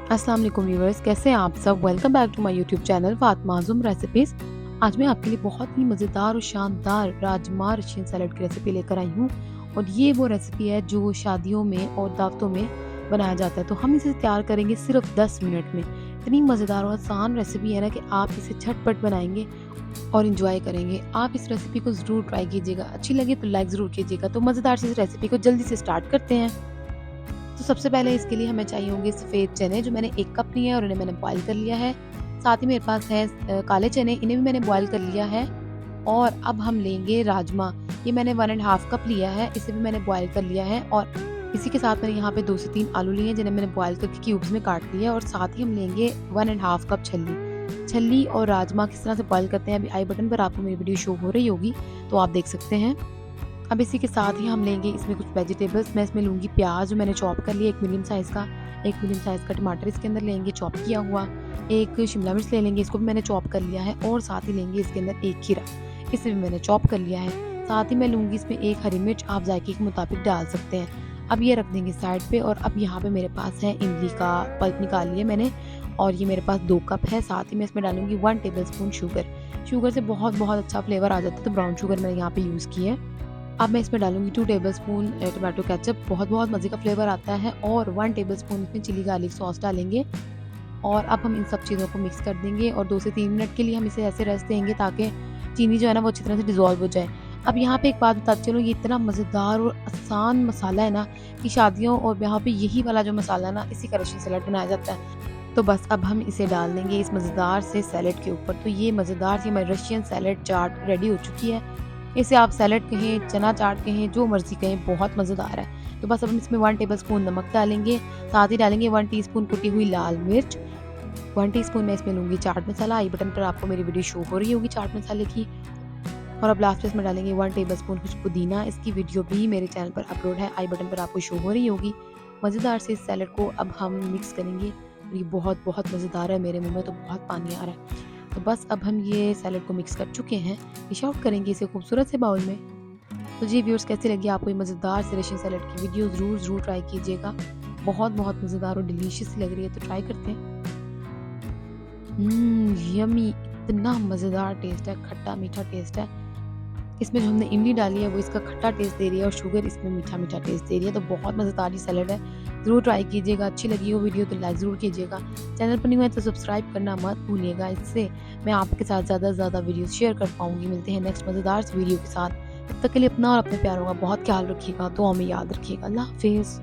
अस्सलाम वालेकुम व्यूअर्स, कैसे हैं आप सब। Welcome back to my YouTube channel Fatima Azam recipes. आज मैं आपके लिए बहुत ही मज़ेदार और शानदार राजमा रशियन सैलेड की रेसिपी लेकर आई हूँ। और ये वो रेसिपी है जो शादियों में और दावतों में बनाया जाता है। तो हम इसे तैयार करेंगे सिर्फ 10 मिनट में। इतनी मज़ेदार और आसान रेसिपी है ना कि आप इसे झटपट बनाएंगे और इंजॉय करेंगे। आप इस रेसिपी को ज़रूर ट्राई कीजिएगा। अच्छी लगे तो लाइक ज़रूर कीजिएगा। तो मज़ेदार सी इस रेसिपी को जल्दी से स्टार्ट करते हैं। तो सबसे पहले इसके लिए हमें चाहिए होंगे सफ़ेद चने, जो मैंने 1 कप लिए हैं और इन्हें मैंने बॉयल कर लिया है। साथ ही मेरे पास है काले चने, इन्हें भी मैंने बॉयल कर लिया है। और अब हम लेंगे राजमा, ये मैंने 1 एंड हाफ कप लिया है, इसे भी मैंने बॉयल कर लिया है। और इसी के साथ मैंने यहाँ पे 2 से 3 आलू लिए हैं, जिन्हें मैंने बॉयल करके क्यूब्स में काट लिया है। और साथ ही हम लेंगे 1 एंड हाफ कप छल्ली और राजमा किस तरह से बॉयल करते हैं अभी आई बटन पर आपको मेरी वीडियो शो हो रही होगी, तो आप देख सकते हैं। अब इसी के साथ ही हम लेंगे इसमें कुछ वेजिटेबल्स। मैं इसमें लूँगी प्याज, जो मैंने चॉप कर लिया, एक मीडियम साइज़ का टमाटर इसके अंदर लेंगे चॉप किया हुआ, एक शिमला मिर्च ले लेंगे, इसको भी मैंने चॉप कर लिया है। और साथ ही लेंगे इसके अंदर एक खीरा, इसे भी मैंने चॉप कर लिया है। साथ ही मैं लूँगी इसमें एक हरी मिर्च, आप जायके के मुताबिक डाल सकते हैं। अब ये रख देंगे साइड पे। और अब यहाँ पे मेरे पास है इमली का पल्प निकाल लिया मैंने, और ये मेरे पास 2 कप है। साथ ही मैं इसमें डालूँगी 1 टेबलस्पून शुगर से बहुत अच्छा फ्लेवर आ जाता है, तो ब्राउन शुगर मैंने यहाँ पे यूज़ की है। अब मैं इसमें डालूँगी 2 टेबलस्पून टोमेटो केचप, बहुत मज़े का फ्लेवर आता है। और 1 टेबलस्पून इसमें चिली गार्लिक सॉस डालेंगे। और अब हम इन सब चीज़ों को मिक्स कर देंगे और 2 से 3 मिनट के लिए हम इसे ऐसे रेस्ट देंगे, ताकि चीनी जो है ना वो अच्छी तरह से डिज़ोल्व हो जाए। अब यहाँ पे एक बात बताती चलूँ, ये इतना मज़ेदार और आसान मसाला है ना कि शादियों और ब्याहों पे यही वाला जो मसाला है ना, इसी का रशियन सैलेड बनाया जाता है। तो बस अब हम इसे डाल देंगे इस मज़ेदार से सैलेड के ऊपर। तो ये मज़ेदार सी हमारी रशियन सैलेड चाट रेडी हो चुकी है। इसे आप सैलेड कहें, चना चाट कहें, जो मर्ज़ी कहें, बहुत मज़ेदार है। तो बस अब हम इसमें 1 टेबलस्पून नमक डालेंगे, साथ ही डालेंगे 1 टीस्पून कुटी हुई लाल मिर्च, 1 टीस्पून मैं इसमें लूँगी चाट मसाला, आई बटन पर आपको मेरी वीडियो शो हो रही होगी चाट मसाले की। और अब लास्ट में इसमें डालेंगे 1 टेबलस्पून कुछ पुदीना, इसकी वीडियो भी मेरे चैनल पर अपलोड है, आई बटन पर आपको शो हो रही होगी। मज़ेदार से इस सैलेड को अब हम मिक्स करेंगे। और ये बहुत मज़ेदार है, मेरे मुँह में तो बहुत पानी आ रहा है। तो बस अब हम ये सैलेड को मिक्स कर चुके हैं, डिश आउट करेंगे इसे खूबसूरत से बाउल में। तो जी व्यूअर्स, कैसी लगी आपको ये मज़ेदार से रशियन सैलेड की वीडियो, ज़रूर ट्राई कीजिएगा। बहुत मज़ेदार और डिलीशियस लग रही है, तो ट्राई करते हैं। यम्मी, इतना मज़ेदार टेस्ट है, खट्टा मीठा टेस्ट है। इसमें जो हमने इमली डाली है वो इसका खट्टा टेस्ट दे रही है, और शुगर इसमें मीठा टेस्ट दे रही है। तो बहुत मज़ेदार ये सैलेड है, ज़रूर ट्राई कीजिएगा। अच्छी लगी हो वीडियो तो लाइक ज़रूर कीजिएगा। चैनल पर नहीं हुआ तो सब्सक्राइब करना मत भूलिएगा, इससे मैं आपके साथ ज़्यादा से ज़्यादा वीडियोस शेयर कर पाऊँगी। मिलते हैं नेक्स्ट मज़ेदार वीडियो के साथ। तब तक के लिए अपना और अपने प्यारों का बहुत ख्याल रखिएगा, दुआ में याद रखिएगा। अल्लाह हाफ़िज़।